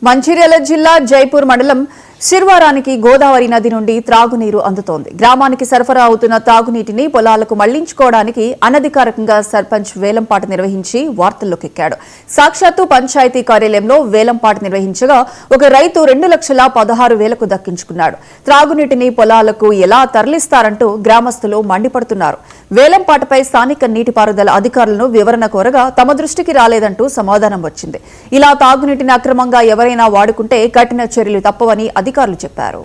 మంచిర్యాల జిల్లా జైపూర్ మండలం శిర్వారానికి గోదావరి నది నుండి త్రాగునీరు అందుతోంది. గ్రామానికి సరఫరా అవుతున్న తాగునీటిని పొలాలకు మళ్లించుకోవడానికి అనధికారికంగా సర్పంచ్ వేలంపాట నిర్వహించి వార్తల్లోకెక్కాడు. సాక్షాత్తు పంచాయతీ కార్యాలయంలో వేలంపాట నిర్వహించగా ఒక రైతు 2,16,000కు దక్కించుకున్నాడు. త్రాగునీటిని పొలాలకు ఎలా తరలిస్తారంటూ గ్రామస్తులు మండిపడుతున్నారు. వేలంపాటపై స్థానిక నీటిపారుదల అధికారులను వివరణ కోరగా తమ దృష్టికి రాలేదంటూ సమాధానం వచ్చింది. ఇలా తాగునీటిని అక్రమంగా ఎవరైనా వాడుకుంటే కఠిన చర్యలు తప్పవని అధికారులు చెప్పారు.